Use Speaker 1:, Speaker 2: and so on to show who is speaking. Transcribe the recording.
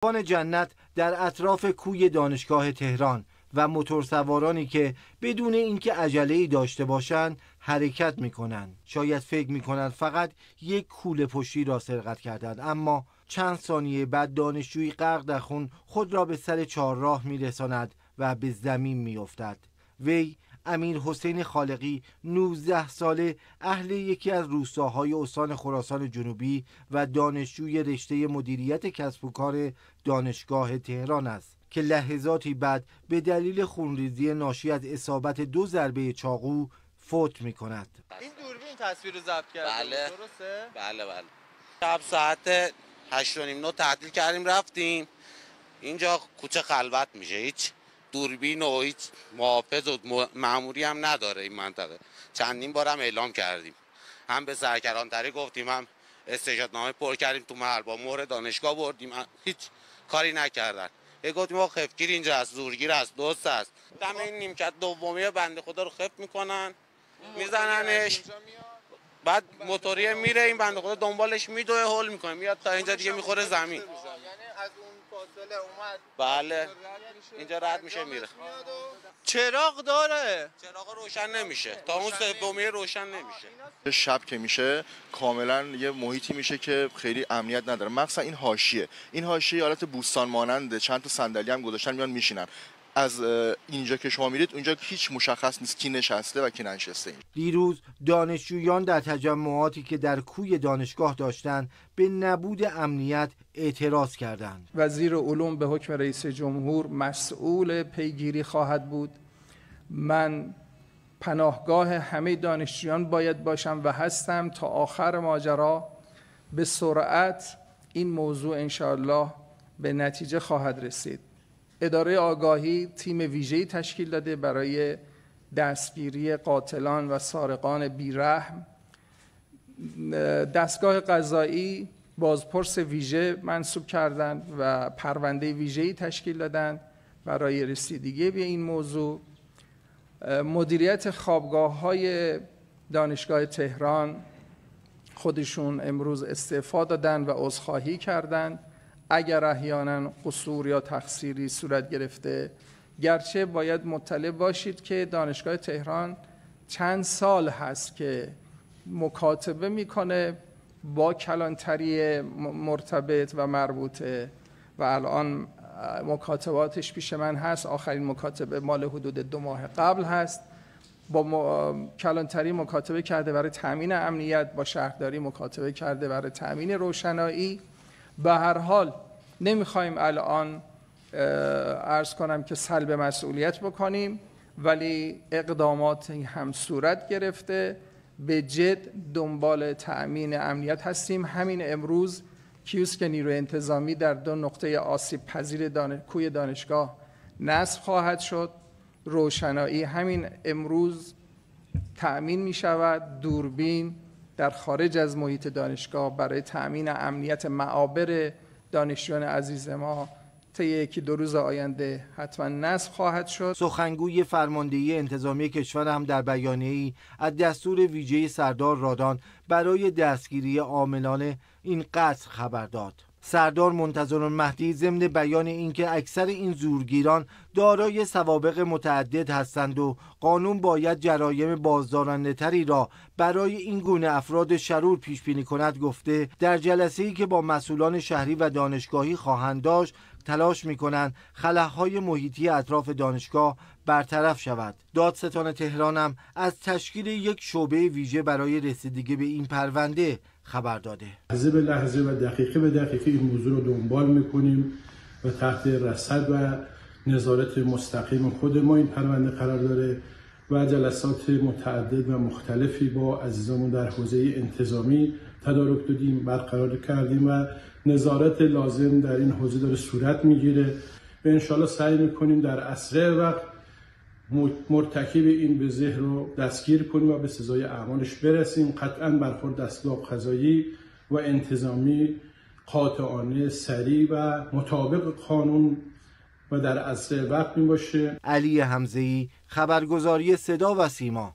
Speaker 1: بان جنت در اطراف کوی دانشگاه تهران و موتورسوارانی که بدون اینکه عجله‌ای داشته باشند حرکت می‌کنند. شاید فکر می‌کنند فقط یک کوله پشتی را سرقت کردند، اما چند ثانیه بعد دانشجویی غرق در خون خود را به سر چهارراه می‌رساند و به زمین می‌افتد. وی امیر حسین خالقی 19 ساله اهل یکی از روستاهای استان خراسان جنوبی و دانشجوی رشته مدیریت کسب و کار دانشگاه تهران است که لحظاتی بعد به دلیل خونریزی ناشی از اصابت 2 ضربه چاقو فوت می کند.
Speaker 2: این دوربین تصویر رو ضبط کرده.
Speaker 3: بله.
Speaker 2: درسته؟
Speaker 3: بله. شب ساعت 8:30 تعطیل کردیم رفتیم. اینجا کوچه خلوت میشه، هیچ دوربین و هیچ محافظ و مأموری هم نداره این منطقه. چندین بارم اعلام کردیم، هم به سرکرانتری گفتیم، هم استشهادنامه پر کردیم تو محل، با مهر دانشگاه بردیم، هیچ کاری نکردن. گفتیم ما خفتگیر اینجا است، زورگیر است، دوست است. دم این نیمکت دومی بنده خدا رو خفت میکنن، میزننش، بعد موتوریه میره، این بنده خدا دنبالش میدوه، هول میکنه، میاد تا اینجا دیگه میخوره زمین.
Speaker 2: یعنی از اون فاصله اومد.
Speaker 3: بله. اینجا رد میشه میره.
Speaker 2: چراغ داره.
Speaker 3: چراغ روشن نمیشه، تا اون سومی روشن نمیشه.
Speaker 4: شب که میشه کاملا یه محیطی میشه که خیلی امنیت نداره. مخصوصا این حاشیه حالت بوستان ماننده، چند تا صندلی هم گذاشتن میان میشینن. از اینجا که شما میرید اونجا هیچ مشخص نیست کی نشسته و کی ننشسته.
Speaker 1: دیروز دانشجویان در تجمعاتی که در کوی دانشگاه داشتند به نبود امنیت اعتراض کردند.
Speaker 5: وزیر علوم به حکم رئیس جمهور مسئول پیگیری خواهد بود. من پناهگاه همه دانشجویان باید باشم و هستم تا آخر ماجرا. به سرعت این موضوع انشاءالله به نتیجه خواهد رسید. اداره آگاهی تیم ویژه‌ای تشکیل داده برای دستگیری قاتلان و سارقان بیرحم. دستگاه قضایی بازپرس ویژه منصوب کردند و پرونده ویژه‌ای تشکیل دادند برای رسیدگی به این موضوع. مدیریت خوابگاه‌های دانشگاه تهران خودشون امروز استعفا دادن و عذرخواهی کردند اگر احیانا قصور یا تقصیری صورت گرفته. گرچه باید مطلع باشید که دانشگاه تهران چند سال هست که مکاتبه میکنه با کلانتری مرتبط و مربوطه و الان مکاتباتش پیش من هست. آخرین مکاتبه مال حدود 2 ماه قبل هست. با کلانتری مکاتبه کرده برای تامین امنیت، با شهرداری مکاتبه کرده برای تامین روشنایی. به هر حال نمیخوایم الان عرض کنم که سلب مسئولیت بکنیم، ولی اقدامات هم صورت گرفته. به جد دنبال تأمین امنیت هستیم. همین امروز کیوسک نیروی انتظامی در 2 نقطه آسیب پذیر کوی دانشگاه نصب خواهد شد. روشنایی همین امروز تأمین می شود. دوربین در خارج از محیط دانشگاه برای تأمین امنیت معابر دانشجویان عزیز ما طی 1-2 روز آینده حتما نصب خواهد شد.
Speaker 1: سخنگوی فرماندهی انتظامی کشور هم در بیانیه‌ای از دستور ویژه سردار رادان برای دستگیری عاملان این قتل خبر داد. سردار منتظرالمهدی ضمن بیان اینکه اکثر این زورگیران دارای سوابق متعدد هستند و قانون باید جرایم بازدارنده‌تری را برای این گونه افراد شرور پیش بینی کند گفته در جلسه‌ای که با مسئولان شهری و دانشگاهی خواهند داشت تلاش می‌کنند خلاهای محیطی اطراف دانشگاه برطرف شود. دادستان تهران هم از تشکیل یک شعبه ویژه برای رسیدگی به این پرونده خبر داده.
Speaker 6: لحظه به لحظه و دقیقه به دقیقه این موضوع رو دنبال می‌کنیم و تحت رصد و نظارت مستقیم خود ما این پرونده قرار داره و جلسات متعدد و مختلفی با عزیزانمون در حوزه انتظامی تدارک دادیم، برقرار کردیم و نظارت لازم در این حوزه داره صورت میگیره و انشالله سعی میکنیم در اسرع وقت مرتکب این بزه رو دستگیر کنیم و به سزای اعمالش برسیم. قطعاً برخورد دستگاه قضایی و انتظامی قاطعانه، سریع و مطابق قانون و در اسرع وقت می باشه.
Speaker 1: علی حمزه‌ای، خبرگزاری صدا و سیما.